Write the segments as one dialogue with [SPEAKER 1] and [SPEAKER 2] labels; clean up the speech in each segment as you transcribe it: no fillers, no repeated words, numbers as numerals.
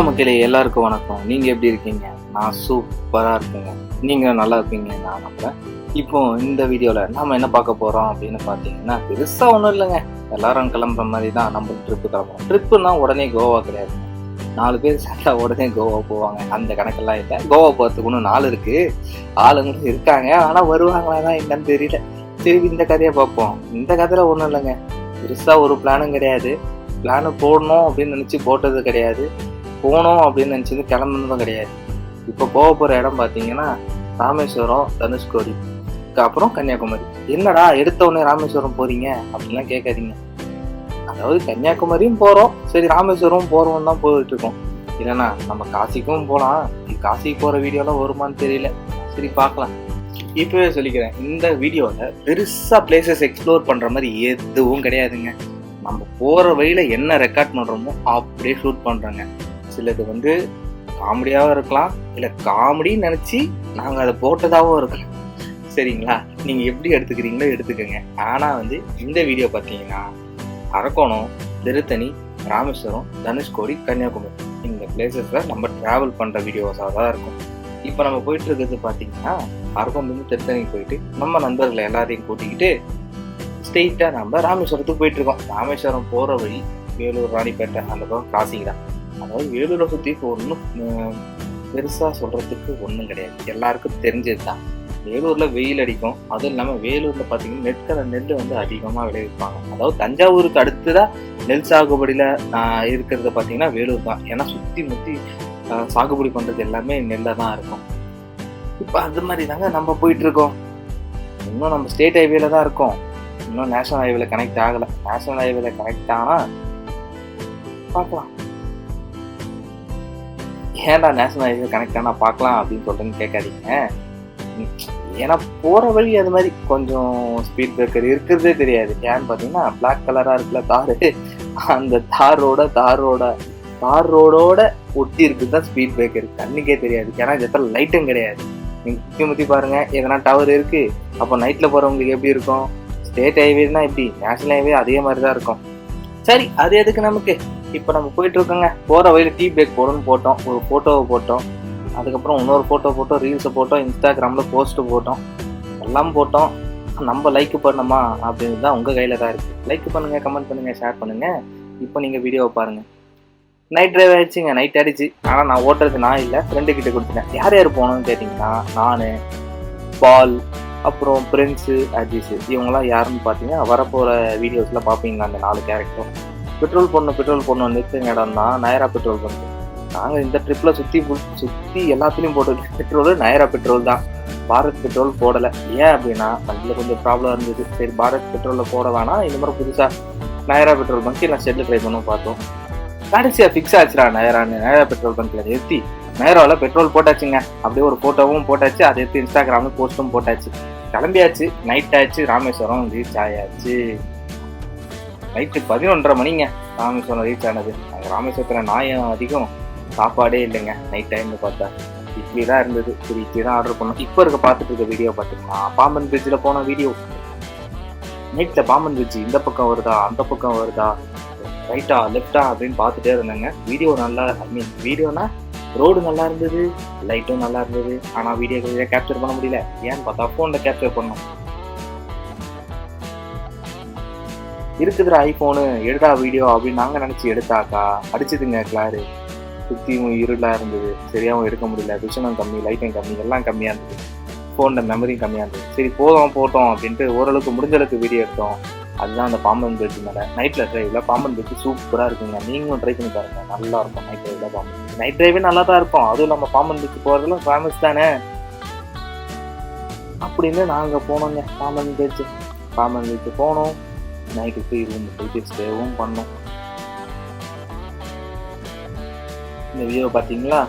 [SPEAKER 1] மக்களே, எல்லாருக்கும் வணக்கம். நீங்க எப்படி இருக்கீங்க? நான் சூப்பரா இருக்கேங்க. நீங்க நல்லா இருப்பீங்க நான் நம்புறேன். இப்போ இந்த வீடியோல நாம என்ன பார்க்க போறோம் அப்படின்னு பார்த்தீங்கன்னா, பெருசா ஒன்றும் இல்லைங்க. எல்லாரும் கிளம்புற மாதிரி தான் நம்ம ட்ரிப்பு கிளம்புறோம். ட்ரிப்புன்னா உடனே கோவா கிடையாது. 4 பேர் சேர்ந்தா உடனே கோவா போவாங்க. அந்த கணக்கெல்லாம் இல்லை. கோவா போகிறதுக்கு இன்னும் நாள் இருக்கு. ஆளுங்களும் இருக்காங்க. ஆனா வருவாங்களா தான் என்னன்னு தெரியல. சரி, இந்த கதையை பார்ப்போம். இந்த கதையில ஒன்றும் இல்லைங்க. பெருசா ஒரு பிளானும் கிடையாது. பிளானு போடணும் அப்படின்னு நினச்சி போட்டது கிடையாது. போகணும் அப்படின்னு நினச்சிருந்து கிளம்புனதும் கிடையாது. இப்போ போக போகிற இடம் பார்த்தீங்கன்னா ராமேஸ்வரம், தனுஷ்கோடி, அப்புறம் கன்னியாகுமரி. என்னடா எடுத்த உடனே ராமேஸ்வரம் போகிறீங்க அப்படின்லாம் கேட்காதீங்க. அதாவது கன்னியாகுமரியும் போகிறோம், சரி ராமேஸ்வரம் போகிறோம் தான் போயிட்டு இருக்கோம். இல்லைன்னா நம்ம காசிக்கும் போகலாம். காசிக்கு போகிற வீடியோலாம் வருமானு தெரியல. சரி பார்க்கலாம். இப்போவே சொல்லிக்கிறேன், இந்த வீடியோவில் பெருசாக பிளேசஸ் எக்ஸ்ப்ளோர் பண்ணுற மாதிரி எதுவும் கிடையாதுங்க. நம்ம போகிற வழியில் என்ன ரெக்கார்ட் பண்ணுறோமோ அப்படியே ஷூட் பண்ணுறோங்க. சிலது காமெடியாகவும் இருக்கலாம், இல்லை காமெடின்னு நினச்சி நாங்கள் அதை போட்டதாகவும் இருக்கலாம். சரிங்களா? நீங்கள் எப்படி எடுத்துக்கிறீங்களோ எடுத்துக்கோங்க. ஆனால் இந்த வீடியோ பார்த்தீங்கன்னா அரக்கோணம், திருத்தணி, ராமேஸ்வரம், தனுஷ்கோடி, கன்னியாகுமரி இந்த பிளேசஸில் நம்ம ட்ராவல் பண்ணுற வீடியோஸாக தான் இருக்கும். இப்போ நம்ம போயிட்டு இருக்கிறது பார்த்தீங்கன்னா அரக்கோணத்துலேருந்து திருத்தணிக்கு போயிட்டு நம்ம நண்பர்களை எல்லாரையும் கூட்டிக்கிட்டு ஸ்ட்ரெயிட்டாக நம்ம ராமேஸ்வரத்துக்கு போயிட்டு இருக்கோம். ராமேஸ்வரம் போகிற வழி வேலூர், ராணிப்பேட்டை, அந்த பக்கம் கிராசிங் தான். அதாவது வேலூரை சுற்றி ஒன்றும் பெருசாக சொல்கிறதுக்கு ஒன்றும் கிடையாது. எல்லாருக்கும் தெரிஞ்சது தான். வேலூரில் வெயில் அடிக்கும். அதுவும் இல்லாமல் வேலூரில் பார்த்தீங்கன்னா நெல் அதிகமாக விளைவிப்பாங்க. அதாவது தஞ்சாவூருக்கு அடுத்ததாக நெல் சாகுபடியில் இருக்கிறது பார்த்தீங்கன்னா வேலூர் தான். ஏன்னா சுற்றி முற்றி சாகுபடி பண்ணுறது எல்லாமே நெல்லை தான் இருக்கும். இப்போ அது மாதிரி தாங்க நம்ம போயிட்டுருக்கோம். இன்னும் நம்ம ஸ்டேட் ஹைவேல தான் இருக்கோம். இன்னும் நேஷனல் ஹைவேல கனெக்ட் ஆகலை. நேஷனல் ஹைவேல கனெக்ட் ஆனால் பார்க்கலாம். ஏன்டா நேஷனல் ஹைவே கனெக்ட் ஆனால் பார்க்கலாம் அப்படின்னு சொல்கிறேன்னு கேட்காதீங்க. ஏன்னா போகிற வழி அது மாதிரி கொஞ்சம் ஸ்பீட் பிரேக்கர் இருக்கிறதே தெரியாது. ஏன்னு பார்த்தீங்கன்னா பிளாக் கலராக இருக்குல்ல தாரு, அந்த தார் ரோடோட ஒட்டி இருக்குது தான் ஸ்பீட் பிரேக்கர். கண்ணுக்கே தெரியாது. ஏன்னா இந்த இடத்துல லைட்டும் கிடையாது. நீங்கள் முற்றி பாருங்கள், எதனா டவர் இருக்குது. அப்போ நைட்டில் போகிறவங்களுக்கு எப்படி இருக்கும்? ஸ்டேட் ஹைவேனா எப்படி, நேஷனல் ஹைவே அதே மாதிரி தான் இருக்கும். சரி, அது எதுக்கு நமக்கு? இப்போ நம்ம போயிட்டு இருக்கோங்க. போகிற வழியில் டீ பிரேக் போடணும்னு போட்டோம், ஒரு ஃபோட்டோவை போட்டோம், அதுக்கப்புறம் இன்னொரு ஃபோட்டோ போட்டோம், ரீல்ஸை போட்டோம், இன்ஸ்டாகிராமில் போஸ்ட்டு போட்டோம், எல்லாம் போட்டோம். நம்ம லைக் பண்ணணுமா அப்படின்னு தான் உங்கள் கையில் தான் இருக்குது. லைக் பண்ணுங்கள், கமெண்ட் பண்ணுங்கள், ஷேர் பண்ணுங்கள். இப்போ நீங்கள் வீடியோவை பாருங்கள். Night drive ஆகிடுச்சிங்க. நைட் ஆகிடுச்சு. ஆனால் நான் ஓட்டுறது நான் இல்லை, ஃப்ரெண்டு கிட்டே கொடுத்துட்டேன். யார் யார் போகணும்னு கேட்டிங்கன்னா நான், பால், அப்புறம் பிரின்ஸு, அஜீஸு, இவங்களாம் யாருன்னு பார்த்தீங்கன்னா வரப்போகிற வீடியோஸில் பார்ப்பீங்க. அந்த 4 கேரக்டர். பெட்ரோல் போடணும் நிறுத்துங்க இடம் தான் நயரா பெட்ரோல் பங்க். நாங்கள் இந்த ட்ரிப்பில் சுற்றி எல்லாத்துலேயும் போட்டது பெட்ரோலு நயரா பெட்ரோல் தான். பாரத் பெட்ரோல் போடலை. ஏன் அப்படின்னா அதில் கொஞ்சம் ப்ராப்ளம் இருந்தது. சரி, பாரத் பெட்ரோலில் போட வேணாம், இந்த மாதிரி புதுசாக நயரா பெட்ரோல் பங்க் எல்லாம் ஷெட்டில் ட்ரை பண்ண பார்த்தோம். கடைசியாக ஃபிக்ஸ் ஆச்சுடா நயரா பெட்ரோல் பங்க்கில் நிறுத்தி நயராவில் பெட்ரோல் போட்டாச்சுங்க. அப்படியே ஒரு ஃபோட்டோவும் போட்டாச்சு, அதை எடுத்து இன்ஸ்டாகிராமில் போஸ்ட்டும் போட்டாச்சு. கிளம்பியாச்சு. நைட் ஆச்சு. ராமேஸ்வரம் ரீச் ஆயாச்சு. நைட்டு 11:30 மணிங்க ராமேஸ்வரம் ரீச் ஆனது. அங்கே ராமேஸ்வரத்தில் நாயம் அதிகம், சாப்பாடே இல்லைங்க. நைட் டைமில் பார்த்தா இட்லி தான் இருந்தது. சரி, இட்லி தான் ஆர்டர் பண்ணோம். இப்போ பார்த்துட்டு இருக்க வீடியோ பார்த்தீங்கன்னா பாம்பன் பிரிட்ஜில் போன வீடியோ. நைட்டில் பாம்பன் பிரிட்ஜ் இந்த பக்கம் வருதா, அந்த பக்கம் வருதா, ரைட்டா லெஃப்டா அப்படின்னு பார்த்துட்டே இருந்தாங்க. வீடியோனா ரோடு நல்லா இருந்தது, லைட்டும் நல்லா இருந்தது. ஆனால் வீடியோ கேப்சர் பண்ண முடியல. ஏன்னு பார்த்தா ஃபோனில் கேப்சர் பண்ணோம். இருக்குதுடா ஐஃபோனு, எடுடா வீடியோ அப்படின்னு நாங்கள் நினச்சி எடுத்தாக்கா அடிச்சுதுங்க கிளாரு. சுற்றியும் இருளாக இருந்தது, சரியாகவும் எடுக்க முடியல. விஷனும் கம்மி, லைட்டும் கம்மி, எல்லாம் கம்மியாக இருந்தது. ஃபோனில் மெமரியும் கம்மியாக இருந்தது. சரி போட்டோம் அப்படின்ட்டு ஓரளவுக்கு முடிஞ்சளவுக்கு வீடியோ எடுத்தோம். அதுதான் அந்த பாம்பன் பிரிட்ஜ் மேலே நைட்டில் ட்ரைவில். பாம்பன் பிரிட்ஜ் சூப்பராக இருக்குங்க. நீங்களும் ட்ரை பண்ணி பாருங்க, நல்லா இருக்கும். நைட் ட்ரைவில் பாம்பன் நைட் ட்ரைவே நல்லா தான் இருக்கும். அதுவும் நம்ம பாம்பன் பிரிட்ஜ் போகிறதுலாம் ஃபேமஸ் தானே அப்படின்னு நாங்கள் போனோங்க. பாம்பன் பிரிட்ஜ் போனோம். நைட்டு போய் ரூம் போயிட்டு ஸ்டேவும் பண்ணோம். இந்த வீடியோ பார்த்தீங்களா?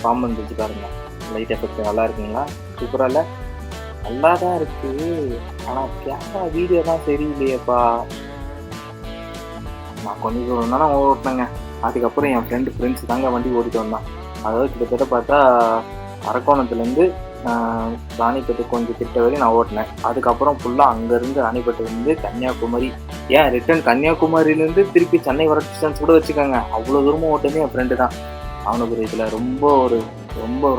[SPEAKER 1] பாம்பன் பிரிட்ஜ் பாருங்க. லைட் எஃபெக்ட் நல்லா இருக்குங்களா? சூப்பராக இல்லை? நல்லா தான் இருக்கு. ஆனால் கேமரா வீடியோ தான் சரியில்லையேப்பா. நான் கொஞ்சம் தூரம் தானே ஓட்டினேங்க. அதுக்கப்புறம் என் ஃப்ரெண்ட்ஸ் தாங்க வண்டி ஓடிட்டு வந்தான். அதாவது கிட்டத்தட்ட பார்த்தா அரக்கோணத்துலேருந்து ராணிப்பேட்டை கொஞ்சம் கிட்ட வரையும் நான் ஓட்டினேன். அதுக்கப்புறம் ஃபுல்லாக அங்கேருந்து ராணிப்பேட்டையிலேருந்து கன்னியாகுமரி, ஏன் ரிட்டர்ன் கன்னியாகுமரியிலேருந்து திருப்பி சென்னை வர டிஸ்டன்ஸ் கூட வச்சுக்கோங்க. அவ்வளோ தூரமாக ஓட்டுனே என் ஃப்ரெண்டு தான். அவனுக்கு ஒரு இதில் ரொம்ப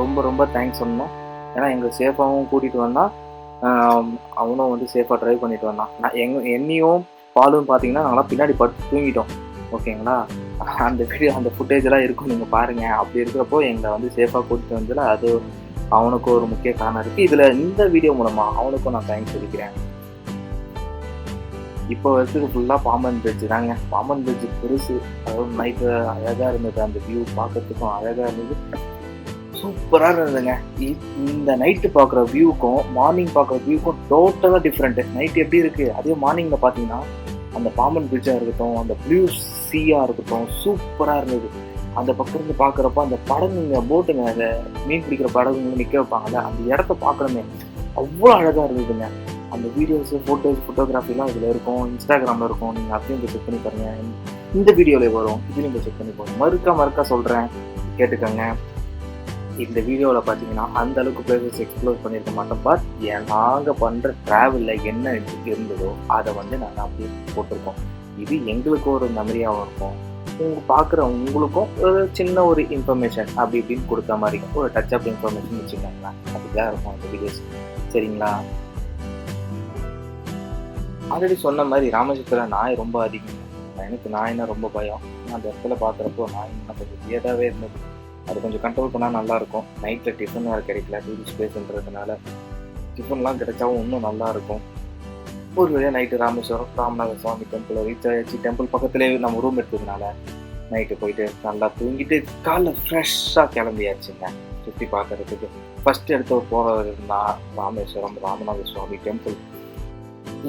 [SPEAKER 1] ரொம்ப ரொம்ப தேங்க்ஸ் சொல்லணும். ஏன்னா எங்களை சேஃபாகவும் கூட்டிகிட்டு வந்தான், அவனும் வந்து சேஃபாக ட்ரைவ் பண்ணிட்டு வந்தான். நான் என்னையும் பாலும் பார்த்தீங்கன்னா நாங்களாம் பின்னாடி படுத்து தூங்கிட்டோம். ஓகேங்களா, அந்த வீடியோ அந்த ஃபுட்டேஜெல்லாம் இருக்கும், நீங்கள் பாருங்கள். அப்படி இருக்கிறப்போ எங்களை வந்து சேஃபாக கூட்டிகிட்டு வந்ததில் அது அவனுக்கும் ஒரு முக்கிய காரணம் இருக்குது. இதில் இந்த வீடியோ மூலமாக அவனுக்கும் நான் தேங்க்ஸ் சொல்லிக்கிறேன். இப்போ வரைக்கும் ஃபுல்லாக பாம்பன் பிரிட்ஜ் தாங்க. பாம்பன் பிரிட்ஜ் பெருசு, அதாவது நைட்டு அழகாக இருந்தது, அந்த வியூ பார்க்கறதுக்கும் அழகாக இருந்தது, சூப்பராக இருந்ததுங்க. இந்த நைட்டு பார்க்குற வியூக்கும் மார்னிங் பார்க்குற வியூக்கும் டோட்டலாக டிஃப்ரெண்ட்டு. நைட்டு எப்படி இருக்குது, அதே மார்னிங்கில் பார்த்தீங்கன்னா அந்த பாம்பன் பிரிட்ஜாக இருக்கட்டும், அந்த ப்ளூ சீயாக இருக்கட்டும், சூப்பராக இருந்தது. அந்த பக்கம் இருந்து பார்க்குறப்ப அந்த படகுங்க, போட்டுங்க, அந்த மீன் பிடிக்கிற படகுங்க நிற்க வைப்பாங்கல்ல, அந்த இடத்த பார்க்கணுமே அவ்வளோ அழகாக இருந்ததுங்க. அந்த வீடியோஸு ஃபோட்டோகிராஃபிலாம் இதில் இருக்கும், இன்ஸ்டாகிராமில் இருக்கும். நீங்கள் அப்படியும் போய் செக் பண்ணி பாருங்கள். இந்த வீடியோவில் வரும், இதுலேயும் போய் செக் பண்ணி பாருங்கள். மறுக்கா சொல்கிறேன், கேட்டுக்கோங்க. இந்த வீடியோவில் பார்த்தீங்கன்னா அந்த அளவுக்கு பிளேசஸ் எக்ஸ்ப்ளோர் பண்ணியிருக்க மாட்டோம். பட் நாங்கள் பண்ணுற ட்ராவலில் என்ன இருந்ததோ அதை வந்து நாங்கள் அப்படியே போட்டிருக்கோம். இது எங்களுக்கு ஒரு மெமரியாகவும் இருக்கும், பார்க்குற உங்களுக்கும் ஒரு சின்ன ஒரு இன்ஃபர்மேஷன் அப்படி இப்படின்னு கொடுத்த மாதிரி ஒரு டச் அப் இன்ஃபர்மேஷன் வச்சுக்கோங்களேன். அப்படிதான் இருக்கும் இந்த வீடியோஸ். சரிங்களா, ஆல்ரெடி சொன்ன மாதிரி ராமேஸ்வரத்தில் நாய் ரொம்ப அதிகம். எனக்கு நாய்னா ரொம்ப பயம். அந்த இடத்துல பார்க்குறப்போ நாய் கொஞ்சம் வியதாகவே இருந்தது. அது கொஞ்சம் கண்ட்ரோல் பண்ணால் நல்லாயிருக்கும். நைட்டில் டிஃபன் வேறு கிடைக்கல, டூரிஸ்ட் பிளேஸ்ன்றதுனால டிஃபன்லாம் கிடைச்சாவும் இன்னும் நல்லாயிருக்கும். ஒரு வழியாக நைட்டு ராமேஸ்வரம் ராமநாத சுவாமி டெம்பிள் ரீச் ஆகிடுச்சு. டெம்பிள் பக்கத்துலேயே நம்ம ரூம் எடுத்ததுனால நைட்டு போயிட்டு நல்லா தூங்கிட்டு காலைல ஃப்ரெஷ்ஷாக கிளம்பியாச்சுங்க சுற்றி பார்க்குறதுக்கு. ஃபஸ்ட்டு எடுத்து போகிறதுனா ராமேஸ்வரம் ராமநாத சுவாமி டெம்பிள்.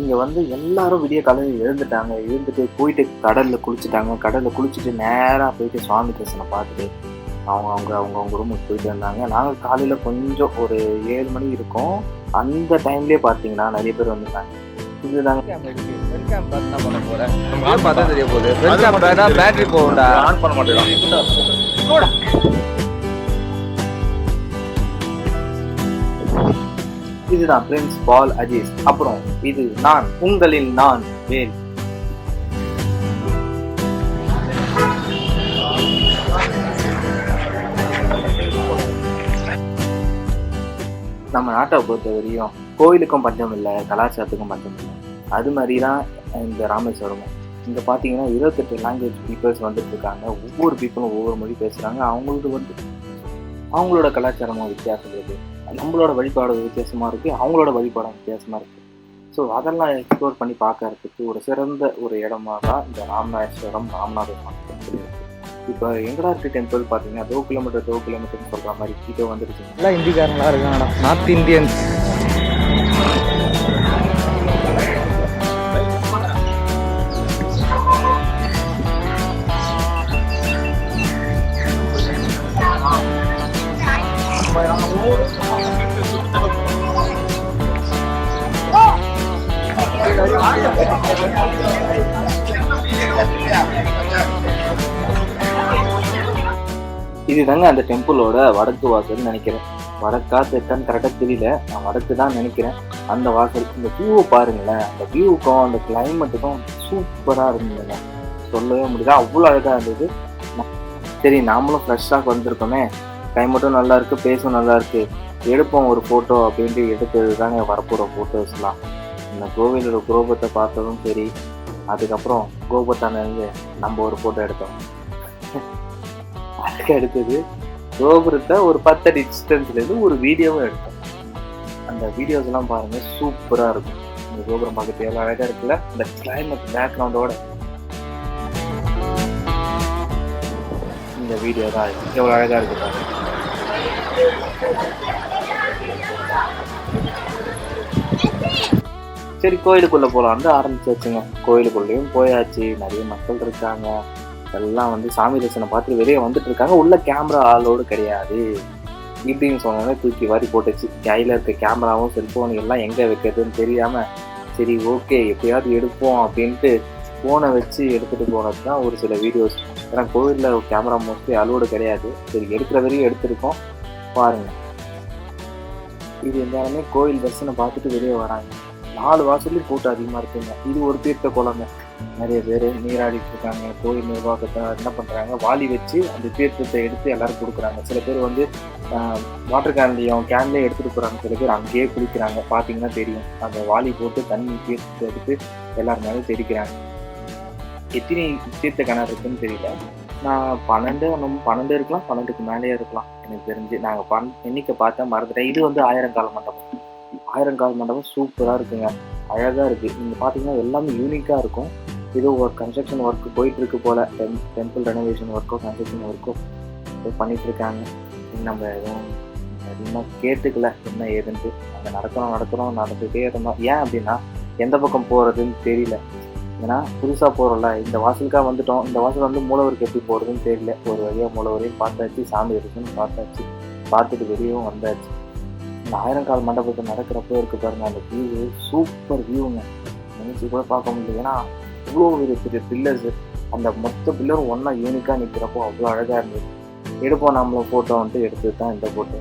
[SPEAKER 1] இங்கே வந்து எல்லாரும் விடிய காலையில் எழுந்துட்டு போயிட்டு கடலில் குளிச்சுட்டாங்க. கடலில் குளிச்சுட்டு நேராக போயிட்டு சுவாமி தரிசனம் பார்த்துட்டு அவங்க ரூமுக்கு போயிட்டு இருந்தாங்க. நாங்கள் காலையில் கொஞ்சம் ஒரு 7 மணி இருக்கும். அந்த டைம்லேயே பார்த்தீங்கன்னா நிறைய பேர் வந்துட்டாங்க. இதுதாங்க பேட்டரி போகும்டா, ஆன் பண்ண மாட்டேன். இதுதான் பிரின்ஸ் பால் அஜீஸ். அப்புறம் இது நான் உங்களின் நான் வேல். நம்ம நாட்டை பொறுத்த வரையும் கோயிலுக்கும் பஞ்சம் இல்லை, கலாச்சாரத்துக்கும் பஞ்சம் இல்லை. அது மாதிரி தான் இந்த ராமேஸ்வரமும். இங்கே பார்த்தீங்கன்னா 28 லாங்குவேஜ் பீப்புள்ஸ் வந்துட்டு இருக்காங்க. ஒவ்வொரு பீப்புளும் ஒவ்வொரு மொழி பேசுகிறாங்க. அவங்களுக்கு வந்து அவங்களோட கலாச்சாரமும் வித்தியாசம் இருக்குது, நம்மளோட வழிபாடு வித்தியாசமாக இருக்குது, அவங்களோட வழிபாடும் வித்தியாசமாக இருக்குது. ஸோ அதெல்லாம் எக்ஸ்ப்ளோர் பண்ணி பார்க்கறதுக்கு ஒரு சிறந்த ஒரு இடமா தான் இந்த ராமேஸ்வரம் ராமநாத சுவாமி டெம்பிள் இருக்குது. இப்போ எங்கடா இருக்குது டெம்பிள் பார்த்தீங்கன்னா 2 கிலோமீட்டர்னு சொல்கிற மாதிரி கிட்ட வந்துருச்சு. எல்லாம் ஹிந்திக்காரங்களாக இருக்காங்கண்ணா, நார்த் இந்தியன்ஸ். இதுதாங்க அந்த டெம்பிளோட வடக்கு வாசல் நினைக்கிறேன். வடக்கா தெற்கான்னு கரெக்டாக தெரியல, நான் வடக்கு தான் நினைக்கிறேன். அந்த வாசல் இந்த வியூவை பாருங்களேன், அந்த வியூவுக்கும் அந்த கிளைமேட்டுக்கும் சூப்பராக இருந்ததுங்க, சொல்லவே முடியாது, அவ்வளோ அழகாக இருந்தது. சரி நாமளும் ஃப்ரெஷ்ஷாக வந்திருக்கோமே, கிளைமேட்டும் நல்லா இருக்குது, பேஸும் நல்லா இருக்குது, எடுப்போம் ஒரு ஃபோட்டோ அப்படின்ட்டு எடுத்தது தாங்க வரப்போகிற ஃபோட்டோஸ்லாம். இந்த கோவிலோட கோபுரத்தை பார்த்ததும் சரி, அதுக்கப்புறம் கோபுரத்தானது நம்ம ஒரு ஃபோட்டோ எடுத்தோம். அதுக்கு அடுத்தது கோபுரத்தை ஒரு 10 அடி டிஸ்டன்ஸ்லேருந்து ஒரு வீடியோவும் எடுத்தோம். அந்த வீடியோஸ் எல்லாம் பாருங்க, சூப்பராக இருக்கும். இந்த கோபுரம் பார்க்கறது எவ்வளோ அழகாக இருக்குல்ல, இந்த கிளைமேட் பேக்ரவுண்டோட. இந்த வீடியோ தான் எவ்வளோ அழகாக இருக்கு பாருங்க. சரி கோயிலுக்குள்ளே போகலான்னு ஆரம்பிச்சாச்சுங்க. கோயிலுக்குள்ளேயும் போயாச்சு, நிறைய மக்கள் இருக்காங்க. எல்லாம் வந்து சாமி தரிசனம் பார்த்து வெளியே வந்துட்டு இருக்காங்க. உள்ள கேமரா ஆளோடு கிடையாது இப்படின்னு சொன்னோன்னே தூக்கி வாரி போட்டுச்சு. கையில் இருக்க கேமராவும் செல்ஃபோன் எல்லாம் எங்கே வைக்கிறதுன்னு தெரியாமல், சரி ஓகே எப்படியாவது எடுப்போம் அப்படின்ட்டு ஃபோனை வச்சு எடுத்துகிட்டு போனது தான் ஒரு சில வீடியோஸ். ஏன்னா கோவிலில் கேமரா மோஸ்ட்லி அலோடு கிடையாது. சரி எடுக்கிற வரையும் எடுத்துருக்கோம் பாருங்கள். இது எல்லாருமே கோயில் தரிசனம் பார்த்துட்டு வெளியே வராங்க. 4 வாசல்லையும் கூட்டம் அதிகமாக இருக்குங்க. இது ஒரு தீர்த்த குளங்க. நிறைய பேர் நீராடிட்டு இருக்காங்க. கோயில் நிர்வாகத்தை என்ன பண்ணுறாங்க, வாளி வச்சு அந்த தீர்த்தத்தை எடுத்து எல்லாரும் கொடுக்குறாங்க. சில பேர் வந்து வாட்டர் கேன்லேயே எடுத்துகிட்டு போகிறாங்க. சில பேர் அங்கேயே குளிக்கிறாங்க. பார்த்தீங்கன்னா தெரியும், அந்த வாளி போட்டு தண்ணி தீர்த்தத்தை எடுத்து எல்லாரும் மேலே தெளிக்கிறாங்க. எத்தனை தீர்த்த கிணறு இருக்குன்னு தெரியல. நான் 12 இருக்கலாம், 12க்கு மேலேயே இருக்கலாம் எனக்கு தெரிஞ்சு. நாங்கள் எண்ணிக்கை பார்த்தா மறந்துட்டேன். இது வந்து 1000 கால மண்டபம். 1000 கால் மண்டபம் சூப்பராக இருக்குங்க. அழகாக இருக்குது. நீங்கள் பார்த்தீங்கன்னா எல்லாமே யூனிக்காக இருக்கும். ஏதோ ஒரு கன்ஸ்ட்ரக்ஷன் ஒர்க்கு போயிட்டுருக்கு போல். டெம்பிள் ரெனோவேஷன் ஒர்க்கோ கன்ஸ்ட்ரக்ஷன் ஒர்க்கோ ஏதோ பண்ணிகிட்ருக்காங்க. நம்ம எதுவும் அதிகமாக கேட்டுக்கல என்ன ஏதுன்ட்டு. அங்கே நடந்துகிட்டே இருந்தோம். ஏன் அப்படின்னா எந்த பக்கம் போகிறதுன்னு தெரியல. ஏன்னா புதுசாக போகிறோம்ல, இந்த வாசலுக்காக வந்துட்டோம். இந்த வாசல் வந்து மூலவருக்கு எப்படி போகிறதுன்னு தெரியல. ஒரு வழியாக மூலவரையும் பார்த்தாச்சு, சாமி இருக்குன்னு பார்த்தாச்சு, பார்த்துட்டு வெளியவும் வந்தாச்சு. இந்த 1000 கால் மண்டபத்தை நடக்கிறப்போ இருக்கு பாருங்க, அந்த வியூ சூப்பர் வியூங்க. நினைச்சு கூட பார்க்க முடியல. ஏன்னா இவ்வளோ பெரிய பில்லர்ஸ், அந்த மொத்த பில்லரும் ஒன்றா யூனிக்காக நிற்கிறப்போ அவ்வளோ அழகாக இருந்தது. எடுப்போம் நம்மள ஃபோட்டோ வந்துட்டு எடுத்து தான் இந்த ஃபோட்டோ.